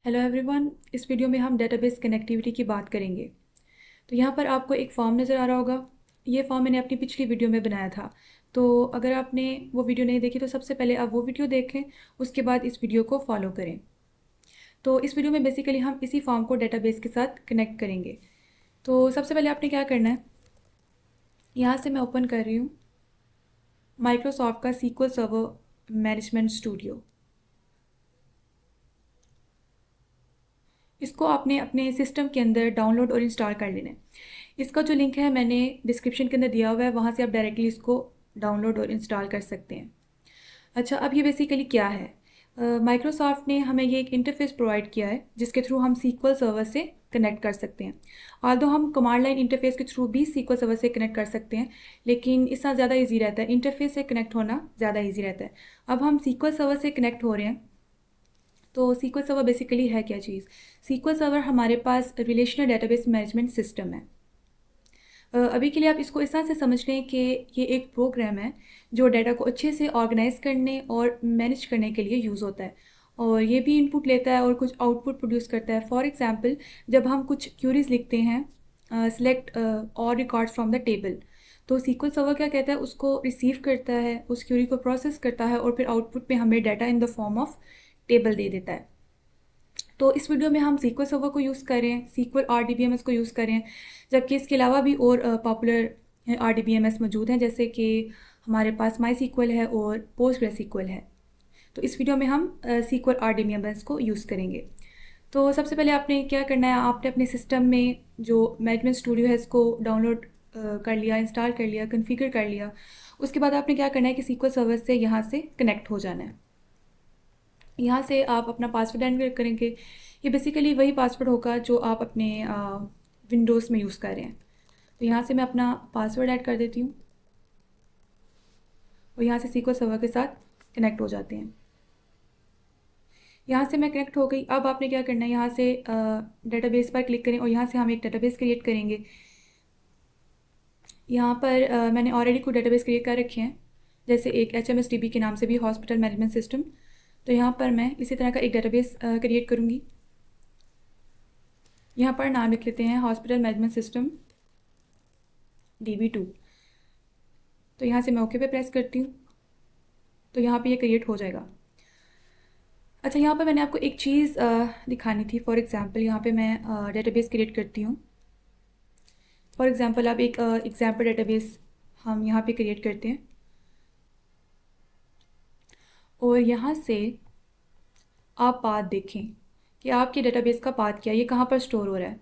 Hello everyone. इस video में हम डेटाबेस कनेक्टिविटी की बात करेंगे। तो यहाँ पर आपको एक फॉर्म नज़र आ रहा होगा। ये फॉर्म मैंने अपनी पिछली वीडियो में बनाया था। तो अगर आपने वो वीडियो नहीं देखी तो सबसे पहले आप वो वीडियो देखें, उसके बाद इस वीडियो को फॉलो करें। तो इस वीडियो में बेसिकली हम इसी फॉर्म को डेटाबेस के साथ कनेक्ट करेंगे। तो सबसे पहले आपने क्या करना है, यहाँ से मैं ओपन कर रही हूँ माइक्रोसॉफ्ट का सीक्वल सर्वर मैनेजमेंट स्टूडियो। इसको आपने अपने सिस्टम के अंदर डाउनलोड और इंस्टॉल कर लेना है। इसका जो लिंक है मैंने डिस्क्रिप्शन के अंदर दिया हुआ है, वहाँ से आप डायरेक्टली इसको डाउनलोड और इंस्टॉल कर सकते हैं। अच्छा, अब ये बेसिकली क्या है, माइक्रोसॉफ्ट ने हमें ये एक इंटरफेस प्रोवाइड किया है जिसके थ्रू हम सीक्वल सर्वर से कनेक्ट कर सकते हैं। आल्दो हम कमांड लाइन इंटरफेस के थ्रू भी सीक्वल सर्वर से कनेक्ट कर सकते हैं, लेकिन इसका ज़्यादा इजी रहता है, इंटरफेस से कनेक्ट होना ज़्यादा इजी रहता है। अब हम सीक्वल सर्वर से कनेक्ट हो रहे हैं। तो सीक्वल सर्वर बेसिकली है क्या चीज़? सीक्वल सर्वर हमारे पास रिलेशनल डेटाबेस मैनेजमेंट सिस्टम है। अभी के लिए आप इसको इस तरह से समझ लें कि ये एक प्रोग्राम है जो डाटा को अच्छे से ऑर्गेनाइज करने और मैनेज करने के लिए यूज़ होता है, और ये भी इनपुट लेता है और कुछ आउटपुट प्रोड्यूस करता है। फॉर एग्जांपल, जब हम कुछ क्यूरीज लिखते हैं, सेलेक्ट और रिकॉर्ड्स फ्रॉम द टेबल, तो सीक्वल सर्वर क्या कहता है, उसको रिसीव करता है, उस क्यूरी को प्रोसेस करता है और फिर आउटपुट में हमें data in the form of table दे देता है। तो इस वीडियो में हम सीक्वल सर्वर को यूज़ कर रहे हैं, सीक्वल RDBMS को यूज़ कर रहे हैं, जबकि इसके अलावा भी और पॉपुलर RDBMS मौजूद हैं, जैसे कि हमारे पास माई सीक्वल है और पोस्टग्रेसक्यूएल है। तो इस वीडियो में हम सीक्वल RDBMS को यूज़ करेंगे। तो सबसे पहले आपने क्या करना है, आपने अपने सिस्टम में जो मैनेजमेंट स्टूडियो है इसको डाउनलोड कर लिया, इंस्टॉल कर लिया, कन्फिगर कर लिया। उसके बाद आपने क्या करना है कि सीक्वल सर्वर से यहाँ से कनेक्ट हो जाना है। यहाँ से आप अपना पासवर्ड एंटर करेंगे। ये बेसिकली वही पासवर्ड होगा जो आप अपने विंडोज़ में यूज़ कर रहे हैं। तो यहाँ से मैं अपना पासवर्ड ऐड कर देती हूँ और यहाँ से सीक्वल सर्वर के साथ कनेक्ट हो जाते हैं। यहाँ से मैं कनेक्ट हो गई। अब आपने क्या करना है, यहाँ से डेटाबेस पर क्लिक करें और यहाँ से हम एक डेटाबेस क्रिएट करेंगे। यहाँ पर मैंने ऑलरेडी कुछ डेटाबेस क्रिएट कर रखे हैं, जैसे एक HMSDB के नाम से भी हॉस्पिटल मैनेजमेंट सिस्टम। तो यहाँ पर मैं इसी तरह का एक डेटाबेस क्रिएट करूँगी। यहाँ पर नाम लिख लेते हैं हॉस्पिटल मैनेजमेंट सिस्टम DB2। तो यहाँ से मैं ओके पे प्रेस करती हूँ, तो यहाँ पे ये क्रिएट हो जाएगा। अच्छा, यहाँ पर मैंने आपको एक चीज़ दिखानी थी। फॉर एग्ज़ाम्पल, यहाँ पे मैं डेटाबेस क्रिएट करती हूँ। फॉर एग्ज़ाम्पल, आप एक एग्ज़ाम्पल डेटाबेस हम यहाँ पे क्रिएट करते हैं और यहाँ से आप पाथ देखें कि आपके डेटाबेस का पाथ क्या है, ये कहाँ पर स्टोर हो रहा है।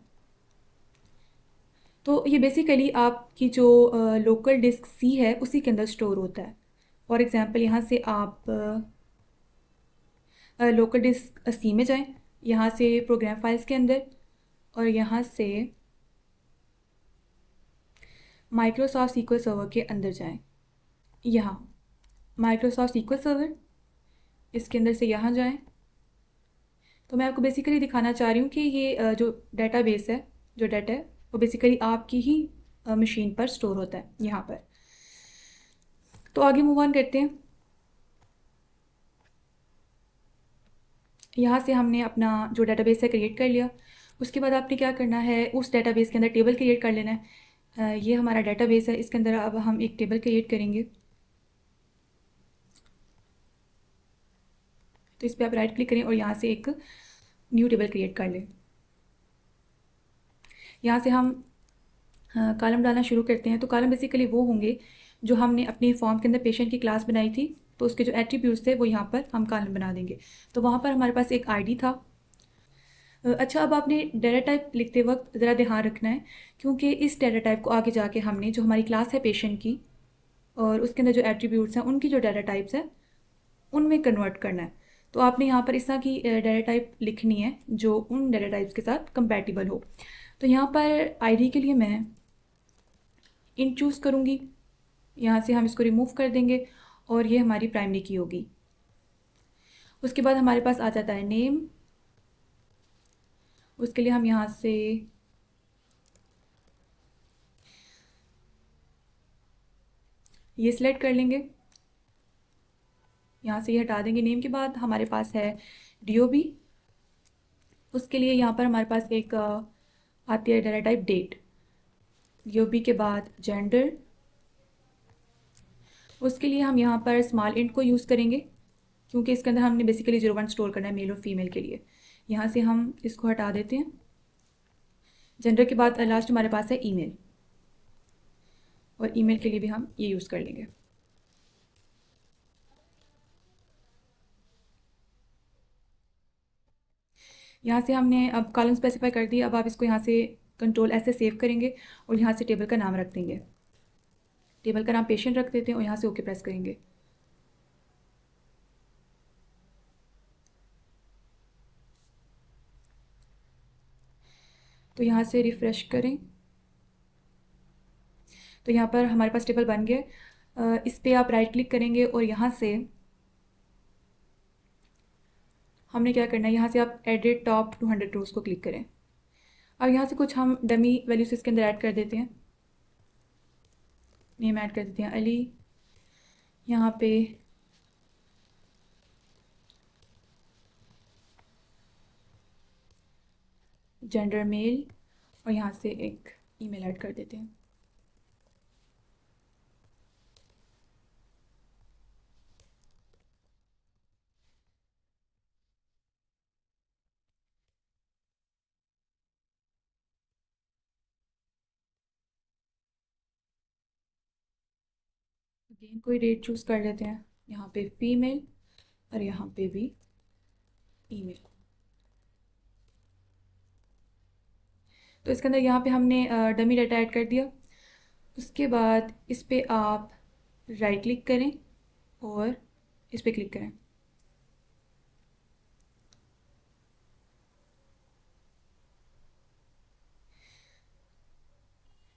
तो ये बेसिकली आपकी जो लोकल डिस्क C है उसी के अंदर स्टोर होता है। फॉर एग्ज़ाम्पल, यहाँ से आप लोकल डिस्क C में जाएं, यहाँ से प्रोग्राम फाइल्स के अंदर, और यहाँ से माइक्रोसॉफ्ट सीक्वल सर्वर के अंदर जाएं। यहाँ माइक्रोसॉफ्ट सीक्वल सर्वर, इसके अंदर से यहाँ जाएं। तो मैं आपको बेसिकली दिखाना चाह रही हूँ कि ये जो डेटाबेस है, जो डाटा है, वो बेसिकली आपकी ही मशीन पर स्टोर होता है यहाँ पर। तो आगे मूव ऑन करते हैं। यहाँ से हमने अपना जो डेटाबेस है क्रिएट कर लिया। उसके बाद आपने क्या करना है, उस डेटाबेस के अंदर टेबल क्रिएट कर लेना है। ये हमारा डेटाबेस है, इसके अंदर अब हम एक टेबल क्रिएट करेंगे। तो इस पर आप राइट क्लिक करें और यहाँ से एक न्यू टेबल क्रिएट कर लें। यहाँ से हम कॉलम डालना शुरू करते हैं। तो कॉलम बेसिकली वो होंगे जो हमने अपने फॉर्म के अंदर पेशेंट की क्लास बनाई थी, तो उसके जो एट्रीब्यूट्स थे वो यहाँ पर हम कॉलम बना देंगे। तो वहाँ पर हमारे पास एक ID था। अच्छा, अब आपने डाटा टाइप लिखते वक्त ज़रा ध्यान रखना है, क्योंकि इस डाटा टाइप को आगे जाके हमने जो हमारी क्लास है पेशेंट की और उसके अंदर जो एट्रीब्यूट्स हैं उनकी जो डाटा टाइप्स हैं उनमें कन्वर्ट करना है। तो आपने यहाँ पर इस तरह की डाटा टाइप लिखनी है जो उन डाटा टाइप्स के साथ कंपैटिबल हो। तो यहाँ पर ID के लिए मैं इंट चूज़ करूँगी। यहाँ से हम इसको रिमूव कर देंगे और ये हमारी प्राइमरी की होगी। उसके बाद हमारे पास आ जाता है नेम। उसके लिए हम यहाँ से ये सिलेक्ट कर लेंगे, यहाँ से ये हटा देंगे। नेम के बाद हमारे पास है DOB। उसके लिए यहाँ पर हमारे पास एक आती है डाटा टाइप डेट, यूबी के बाद जेंडर। उसके लिए हम यहाँ पर स्मॉल इंट को यूज़ करेंगे क्योंकि इसके अंदर हमने बेसिकली 01 स्टोर करना है मेल और फीमेल के लिए। यहाँ से हम इसको हटा देते हैं। जेंडर के बाद लास्ट हमारे पास है ईमेल, और ईमेल के लिए भी हम ये यूज़ कर लेंगे। यहाँ से हमने अब कॉलम स्पेसिफाई कर दिया। अब आप इसको यहाँ से कंट्रोल ऐसे सेव करेंगे और यहाँ से टेबल का नाम रख देंगे। टेबल का नाम पेशेंट रख देते हैं और यहाँ से ओके प्रेस करेंगे। तो यहाँ से रिफ़्रेश करें तो यहाँ पर हमारे पास टेबल बन गया। इस पर आप राइट क्लिक करेंगे और यहाँ से हमने क्या करना है, यहाँ से आप एडिट टॉप 200 रोज़ को क्लिक करें। अब यहाँ से कुछ हम डमी वैल्यूज इसके अंदर ऐड कर देते हैं। नेम ऐड कर देते हैं अली, यहाँ पे जेंडर मेल, और यहाँ से एक ईमेल ऐड कर देते हैं। अगेन कोई डेट चूज़ कर लेते हैं, यहाँ पे फीमेल और यहाँ पे भी ईमेल। तो इसके अंदर यहाँ पे हमने डमी डाटा ऐड कर दिया। उसके बाद इस पे आप राइट क्लिक करें और इस पे क्लिक करें।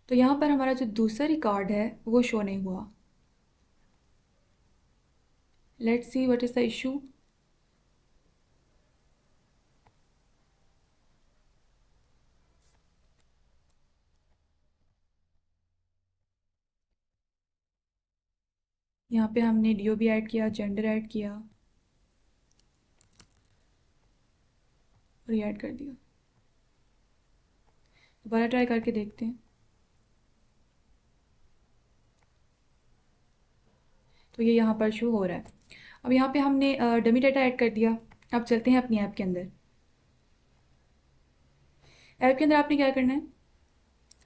तो यहाँ पर हमारा जो दूसरा रिकॉर्ड है वो शो नहीं हुआ। Let's see what is the issue. यहाँ पे हमने डीओ भी ऐड किया, जेंडर ऐड किया और ये ऐड कर दिया। दोबारा ट्राई करके देखते हैं। तो ये यहाँ पर शो हो रहा है। अब यहाँ पे हमने डमी डाटा ऐड कर दिया। अब चलते हैं अपनी ऐप के अंदर। ऐप के अंदर आपने क्या करना है,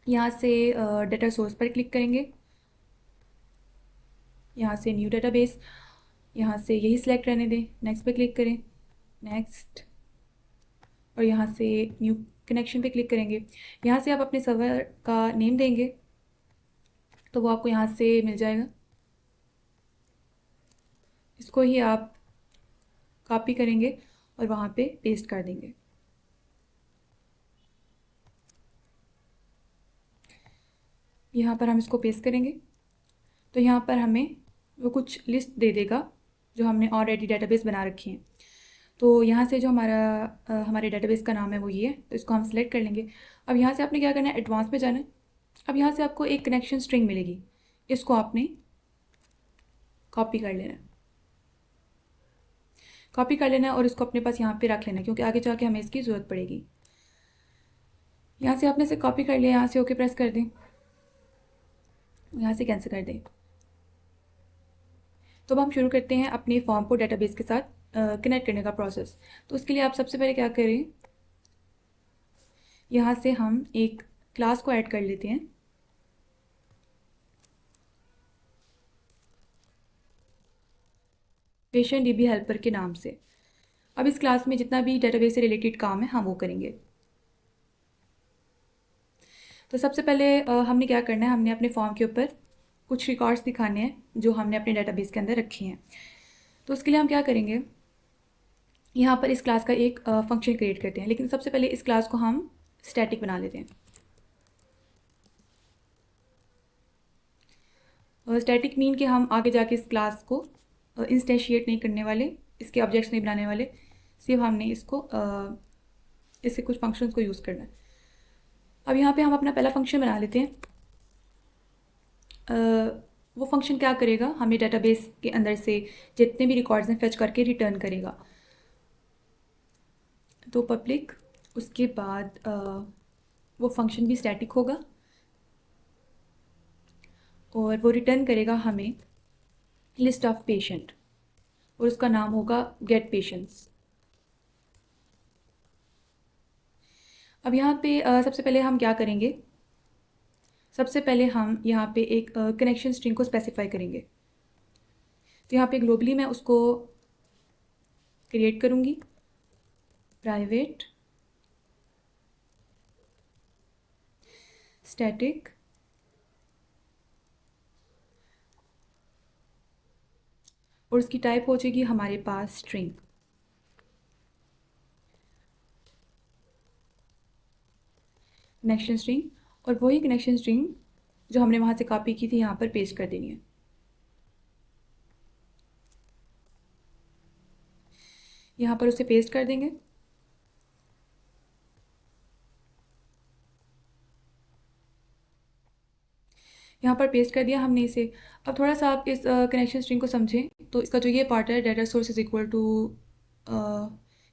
यहाँ से डाटा सोर्स पर क्लिक करेंगे, यहाँ से न्यू डाटाबेस, यहाँ से यही सिलेक्ट रहने दें, नेक्स्ट पे क्लिक करें, नेक्स्ट, और यहाँ से न्यू कनेक्शन पे क्लिक करेंगे। यहाँ से आप अपने सर्वर का नेम देंगे तो वो आपको यहाँ से मिल जाएगा। इसको ही आप कॉपी करेंगे और वहाँ पे पेस्ट कर देंगे। यहाँ पर हम इसको पेस्ट करेंगे तो यहाँ पर हमें वो कुछ लिस्ट दे देगा जो हमने ऑलरेडी डेटाबेस बना रखी है। तो यहाँ से जो हमारे डेटाबेस का नाम है वो ये है, तो इसको हम सिलेक्ट कर लेंगे। अब यहाँ से आपने क्या करना है, एडवांस में जाना है। अब यहाँ से आपको एक कनेक्शन स्ट्रिंग मिलेगी, इसको आपने कॉपी कर लेना है। कॉपी कर लेना है और इसको अपने पास यहाँ पे रख लेना है क्योंकि आगे जाके हमें इसकी ज़रूरत पड़ेगी। यहाँ से आपने इसे कॉपी कर लिया, यहाँ से ओके प्रेस कर दें, यहाँ से कैंसिल कर दें। तो अब हम शुरू करते हैं अपने फॉर्म को डेटाबेस के साथ कनेक्ट करने का प्रोसेस। तो उसके लिए आप सबसे पहले क्या करें, यहाँ से हम एक क्लास को ऐड कर लेते हैं। पेशेंट डीबी हेल्पर के नाम से। अब इस क्लास में जितना भी डेटाबेस से रिलेटेड काम है हम वो करेंगे। तो सबसे पहले हमने क्या करना है, हमने अपने फॉर्म के ऊपर कुछ रिकॉर्ड्स दिखाने हैं जो हमने अपने डेटाबेस के अंदर रखे हैं। तो उसके लिए हम क्या करेंगे, यहाँ पर इस क्लास का एक फंक्शन क्रिएट करते हैं, लेकिन सबसे पहले इस क्लास को हम स्टैटिक बना लेते हैं। स्टैटिक मीन कि हम आगे जाके इस क्लास को इंस्टेंशिएट नहीं करने वाले, इसके ऑब्जेक्ट्स नहीं बनाने वाले, सिर्फ हमने इसको इससे कुछ फंक्शंस को यूज़ करना है। अब यहाँ पे हम अपना पहला फंक्शन बना लेते हैं। वो फंक्शन क्या करेगा, हमें डेटाबेस के अंदर से जितने भी रिकॉर्ड्स हैं फेच करके रिटर्न करेगा। तो पब्लिक उसके बाद वो फंक्शन भी स्टैटिक होगा और वो रिटर्न करेगा हमें लिस्ट ऑफ पेशेंट और उसका नाम होगा गेट पेशेंट्स। अब यहाँ पे सबसे पहले हम क्या करेंगे, सबसे पहले हम यहाँ पे एक कनेक्शन स्ट्रिंग को स्पेसिफाई करेंगे। तो यहाँ पे ग्लोबली मैं उसको क्रिएट करूँगी, प्राइवेट स्टैटिक और उसकी टाइप हो जाएगी हमारे पास स्ट्रिंग। कनेक्शन स्ट्रिंग, और वही कनेक्शन स्ट्रिंग जो हमने वहाँ से कॉपी की थी यहाँ पर पेस्ट कर देनी है। यहाँ पर उसे पेस्ट कर देंगे। यहाँ पर पेस्ट कर दिया हमने इसे। अब थोड़ा सा आप इस कनेक्शन स्ट्रिंग को समझें तो इसका जो ये पार्ट है, data source is equal to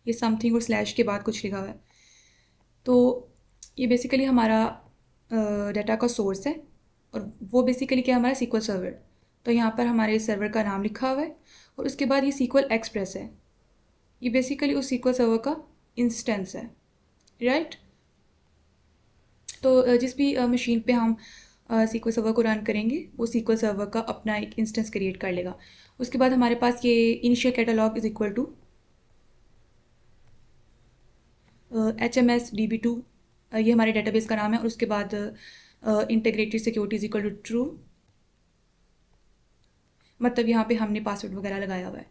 ये समथिंग और स्लैश के बाद कुछ लिखा हुआ है, तो ये बेसिकली हमारा डाटा का सोर्स है और वो बेसिकली क्या है, हमारा सीक्वल सर्वर। तो यहाँ पर हमारे सर्वर का नाम लिखा हुआ है और उसके बाद ये सीक्वल एक्सप्रेस है, ये बेसिकली उस सीक्वल सर्वर का इंस्टेंस है, राइट। तो जिस भी मशीन पे हम सीक्वल सर्वर को रन करेंगे वो सीक्वल सर्वर का अपना एक इंस्टेंस क्रिएट कर लेगा। उसके बाद हमारे पास ये initial catalog is equal to HMS-DB2, ये हमारे डेटाबेस का नाम है। और उसके बाद integrated security is equal to true, मतलब यहाँ पे हमने पासवर्ड वगैरह लगाया हुआ है।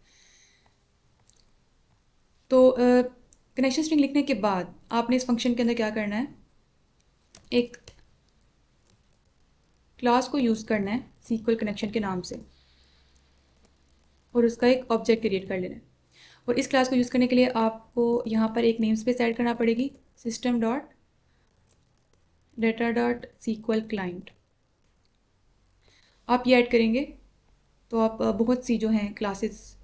तो कनेक्शन स्ट्रिंग लिखने के बाद आपने इस फंक्शन के अंदर क्या करना है, एक क्लास को यूज़ करना है सीक्वल कनेक्शन के नाम से और उसका एक ऑब्जेक्ट क्रिएट कर लेना है। और इस क्लास को यूज़ करने के लिए आपको यहाँ पर एक नेम स्पेस ऐड करना पड़ेगी, system dot data dot sequel client. आप ये ऐड करेंगे तो आप बहुत सी जो हैं क्लासेस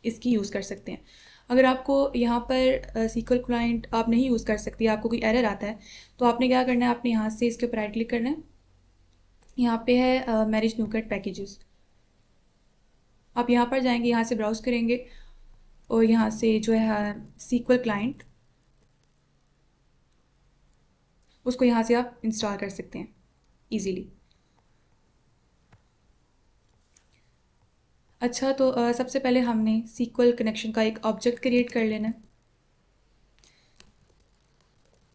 इसकी यूज़ कर सकते हैं। अगर आपको यहाँ पर सीक्वल क्लाइंट आप नहीं यूज़ कर सकती, आपको कोई एरर आता है, तो आपने क्या करना है, आपने यहाँ से इसके ऊपर राइट क्लिक करना है। यहाँ पे है मैनेज न्यूकट पैकेजेस, आप यहाँ पर जाएंगे, यहाँ से ब्राउज़ करेंगे और यहाँ से जो है सीक्वल क्लाइंट, उसको यहाँ से आप इंस्टॉल कर सकते हैं इजीली। अच्छा, तो सबसे पहले हमने सीक्वल कनेक्शन का एक ऑब्जेक्ट क्रिएट कर लेना है,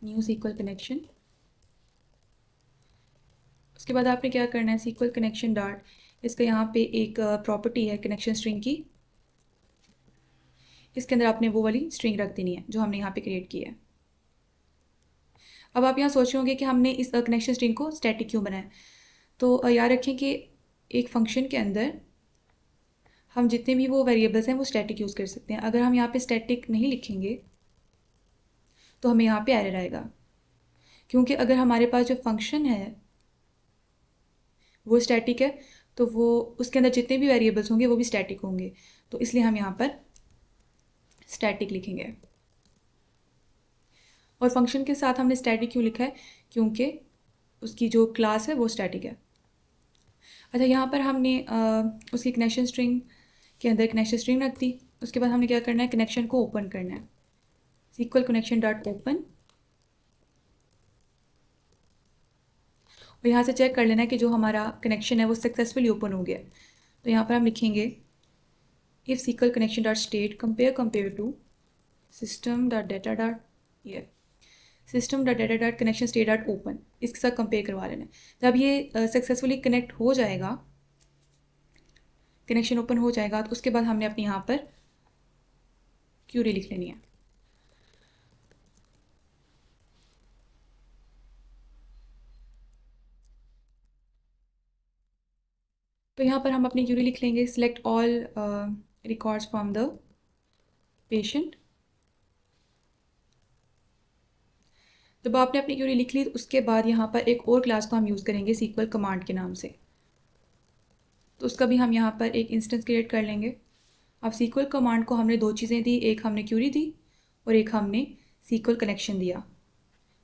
न्यू सीक्वल कनेक्शन। उसके बाद आपने क्या करना है, सीक्वल कनेक्शन डॉट, इसका यहाँ पे एक प्रॉपर्टी है कनेक्शन स्ट्रिंग की, इसके अंदर आपने वो वाली स्ट्रिंग रख देनी है जो हमने यहाँ पे क्रिएट की है। अब आप यहाँ सोच रहे होंगे कि हमने इस कनेक्शन स्ट्रिंग को स्टैटिक क्यों बनाया, तो याद रखें कि एक फंक्शन के अंदर हम जितने भी वो वेरिएबल्स हैं वो स्टैटिक यूज़ कर सकते हैं। अगर हम यहाँ पे स्टैटिक नहीं लिखेंगे तो हमें यहाँ पे एरर आएगा, क्योंकि अगर हमारे पास जो फंक्शन है वो स्टैटिक है तो वो उसके अंदर जितने भी वेरिएबल्स होंगे वो भी स्टैटिक होंगे, तो इसलिए हम यहाँ पर स्टैटिक लिखेंगे। और फंक्शन के साथ हमने स्टैटिक क्यों लिखा है, क्योंकि उसकी जो क्लास है वो स्टैटिक है। अच्छा, यहाँ पर हमने उसकी कनेक्शन स्ट्रिंग के अंदर कनेक्शन स्ट्रिंग रख दी। उसके बाद हमने क्या करना है, कनेक्शन को ओपन करना है, सीक्वल कनेक्शन डॉट ओपन, और यहाँ से चेक कर लेना है कि जो हमारा कनेक्शन है वो सक्सेसफुली ओपन हो गया। तो यहाँ पर हम लिखेंगे if SQL connection dot state compare to system dot data dot ये system dot data dot connection state dot open, इसके साथ कंपेयर करवा लेना है। जब ये सक्सेसफुली कनेक्ट हो जाएगा, कनेक्शन ओपन हो जाएगा, तो उसके बाद हमने अपने यहाँ पर क्यूरी लिख लेनी है। तो यहाँ पर हम अपनी क्यूरी लिख लेंगे, select all records from the patient. जब आपने अपनी क्यूरी लिख ली तो उसके बाद यहाँ पर एक और क्लास को हम यूज़ करेंगे सीक्वल कमांड के नाम से, तो उसका भी हम यहाँ पर एक इंस्टेंस क्रिएट कर लेंगे। अब सीक्वल कमांड को हमने दो चीज़ें दी, एक हमने क्यूरी दी और एक हमने सीक्वल कनेक्शन दिया।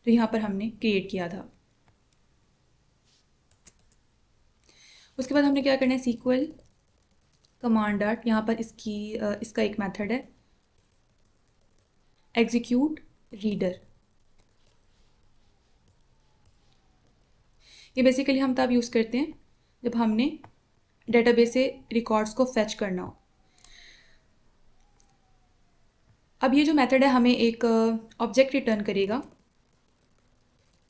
तो यहाँ पर हमने क्रिएट किया था। उसके बाद हमने क्या करना है, सीक्वल कमांड डॉट, यहाँ पर इसका एक मेथड है एग्जीक्यूट रीडर। ये बेसिकली हम तब यूज़ करते हैं जब हमने डेटाबेस से रिकॉर्ड्स को फेच करना हो। अब ये जो मेथड है हमें एक ऑब्जेक्ट रिटर्न करेगा,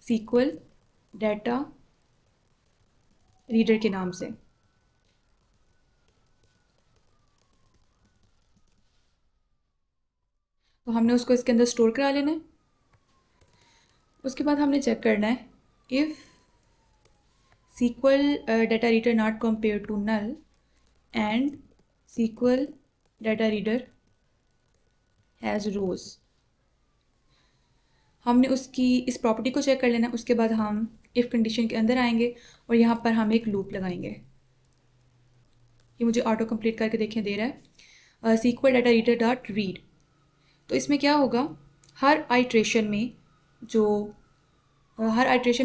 सीक्वल डाटा रीडर के नाम से। तो हमने उसको इसके अंदर स्टोर करा लेना है। उसके बाद हमने चेक करना है if SQL data reader not compared to null and SQL data reader has rows। हमने उसकी इस प्रॉपर्टी को चेक कर लेना है। उसके बाद हम इफ़ कंडीशन के अंदर आएंगे और यहाँ पर हम एक लूप लगाएंगे। ये मुझे ऑटो कंप्लीट करके देखें दे रहा है SQL data reader dot read. तो इसमें क्या होगा, हर आइट्रेशन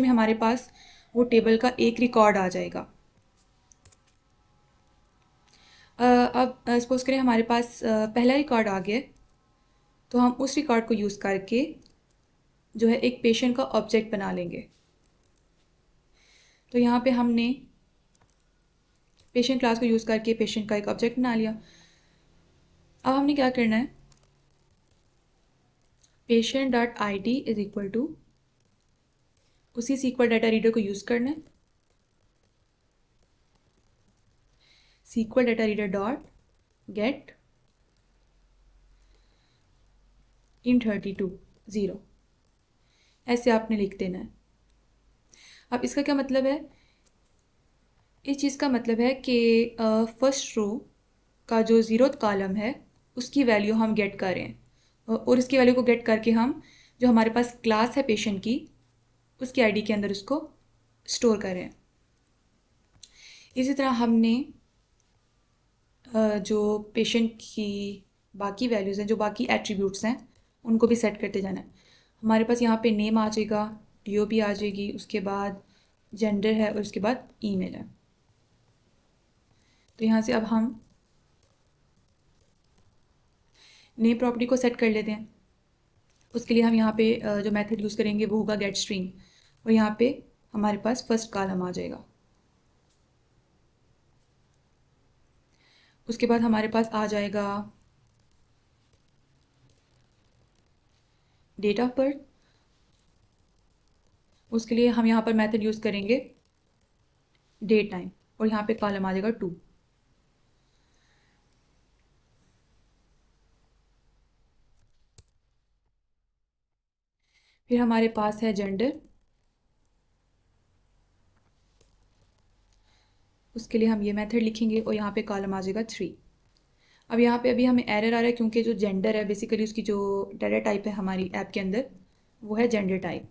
में हमारे पास वो टेबल का एक रिकॉर्ड आ जाएगा। अब सपोज करें हमारे पास पहला रिकॉर्ड आ गया, तो हम उस रिकॉर्ड को यूज़ करके जो है एक पेशेंट का ऑब्जेक्ट बना लेंगे। तो यहाँ पे हमने पेशेंट क्लास को यूज़ करके पेशेंट का एक ऑब्जेक्ट बना लिया। अब हमने क्या करना है, patient dot I D is equal to उसी SQL डाटा रीडर को यूज़ करना है, SQL data reader dot get int32 0, ऐसे आपने लिख देना है। अब इसका क्या मतलब है, इस चीज़ का मतलब है कि फर्स्ट रो का जो ज़ीरोथ कॉलम है उसकी वैल्यू हम गेट कर रहे हैं और इसकी वैल्यू को गेट करके हम जो हमारे पास क्लास है पेशेंट की उसकी आईडी के अंदर उसको स्टोर कर रहे हैं। इसी तरह हमने जो पेशेंट की बाकी वैल्यूज़ हैं, जो बाकी एट्रीब्यूट्स हैं, उनको भी सेट करते जाना है। हमारे पास यहाँ पे नेम आ जाएगा, DOB आ जाएगी, उसके बाद जेंडर है और उसके बाद ईमेल है। तो यहाँ से अब हम नेम प्रॉपर्टी को सेट कर लेते हैं। उसके लिए हम यहाँ पे जो मेथड यूज़ करेंगे वो होगा गेट स्ट्रिंग, और यहाँ पे हमारे पास फर्स्ट कॉलम आ जाएगा। उसके बाद हमारे पास आ जाएगा डेट ऑफ बर्थ। उसके लिए हम यहाँ पर मेथड यूज़ करेंगे डेट टाइम, और यहाँ पे कॉलम आ जाएगा 2। फिर हमारे पास है जेंडर, उसके लिए हम ये मेथड लिखेंगे और यहाँ पे कॉलम आ जाएगा 3। अब यहाँ पे अभी हमें एरर आ रहा है क्योंकि जो जेंडर है बेसिकली उसकी जो डाटा टाइप है हमारी ऐप के अंदर वो है जेंडर टाइप,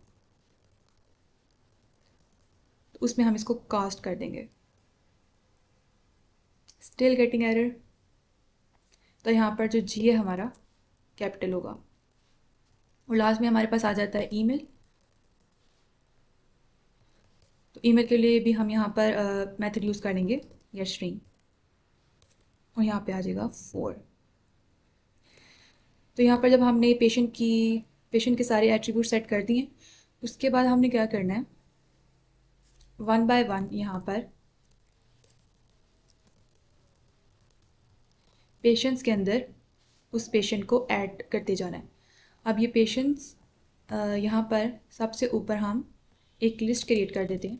तो उसमें हम इसको कास्ट कर देंगे। स्टिल गेटिंग एरर, तो यहाँ पर जो जी है हमारा कैपिटल होगा, और लास्ट में हमारे पास आ जाता है ईमेल। तो ईमेल के लिए भी हम यहाँ पर मेथड यूज़ करेंगे गेट स्ट्रिंग, और यहाँ पे आ जाएगा 4। तो यहाँ पर जब हमने पेशेंट के सारे एट्रीब्यूट सेट कर दिए, उसके बाद हमने क्या करना है, 1 बाय 1 यहाँ पर पेशेंट्स के अंदर उस पेशेंट को ऐड करते जाना है। अब ये पेशेंट्स यहाँ पर सबसे ऊपर हम एक लिस्ट क्रिएट कर देते हैं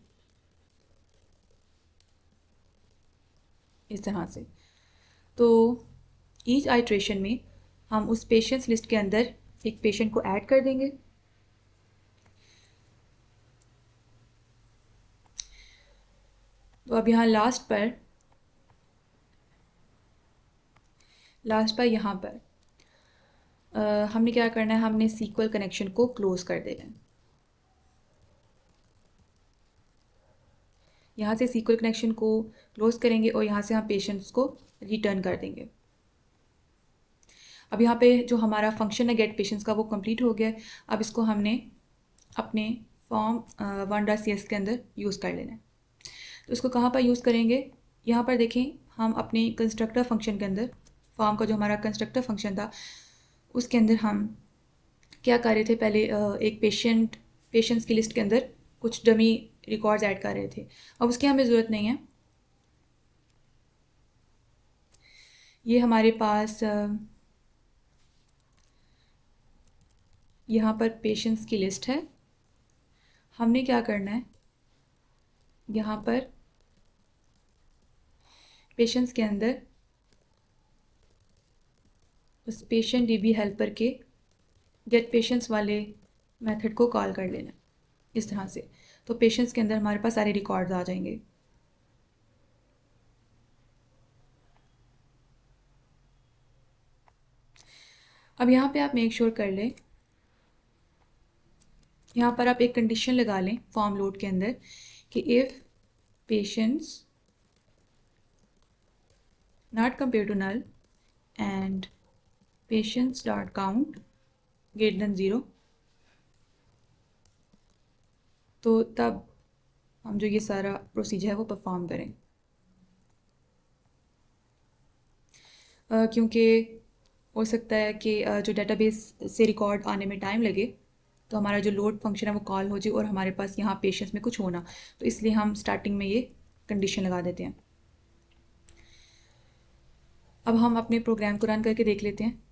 इस तरह से। तो ईच आइट्रेशन में हम उस पेशेंट्स लिस्ट के अंदर एक पेशेंट को ऐड कर देंगे। तो अब यहाँ लास्ट पर यहाँ पर हमने क्या करना है, हमने SQL कनेक्शन को क्लोज कर देना है। यहाँ से SQL कनेक्शन को क्लोज करेंगे और यहाँ से हम पेशेंट्स को रिटर्न कर देंगे। अब यहाँ पे जो हमारा फंक्शन है गेट पेशेंट्स का वो कंप्लीट हो गया है। अब इसको हमने अपने फॉर्म 1.cs के अंदर यूज़ कर लेना है। तो उसको कहाँ पर यूज़ करेंगे, यहाँ पर देखें हम अपने कंस्ट्रक्टर फंक्शन के अंदर, फॉर्म का जो हमारा कंस्ट्रक्टर फंक्शन था उसके अंदर हम क्या कर रहे थे, पहले एक पेशेंट्स की लिस्ट के अंदर कुछ डमी रिकॉर्ड्स ऐड कर रहे थे। अब उसकी हमें ज़रूरत नहीं है। ये हमारे पास यहाँ पर पेशेंट्स की लिस्ट है। हमने क्या करना है, यहाँ पर पेशेंट्स के अंदर उस पेशेंट डीबी हेल्पर के गेट पेशेंट्स वाले मेथड को कॉल कर लेना इस तरह से। तो पेशेंट्स के अंदर हमारे पास सारे रिकॉर्ड्स आ जाएंगे। अब यहाँ पे आप मेक श्योर कर लें, यहाँ पर आप एक कंडीशन लगा लें फॉर्म लोड के अंदर कि if patients not compare to null and patients dot count greater than 0, तो तब हम जो ये सारा प्रोसीजर है वो परफॉर्म करें। क्योंकि हो सकता है कि जो डेटाबेस से रिकॉर्ड आने में टाइम लगे, तो हमारा जो लोड फंक्शन है वो कॉल हो जाए और हमारे पास यहाँ पेशेंट्स में कुछ होना, तो इसलिए हम स्टार्टिंग में ये कंडीशन लगा देते हैं। अब हम अपने प्रोग्राम को रन करके देख लेते हैं।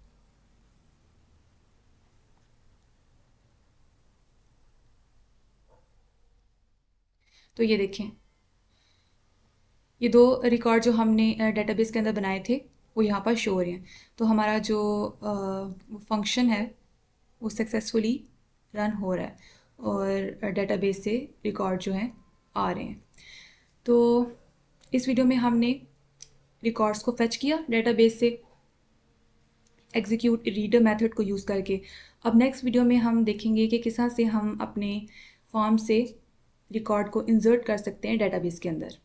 तो ये देखें, ये 2 रिकॉर्ड जो हमने डेटाबेस के अंदर बनाए थे वो यहाँ पर शो हो रहे हैं। तो हमारा जो फंक्शन है वो सक्सेसफुली रन हो रहा है और डेटाबेस से रिकॉर्ड जो हैं आ रहे हैं। तो इस वीडियो में हमने रिकॉर्ड्स को फेच किया डेटाबेस से एग्जीक्यूट रीडर मेथड को यूज़ करके। अब नेक्स्ट वीडियो में हम देखेंगे कि किस तरह से हम अपने फॉर्म से रिकॉर्ड को इंसर्ट कर सकते हैं डेटाबेस के अंदर।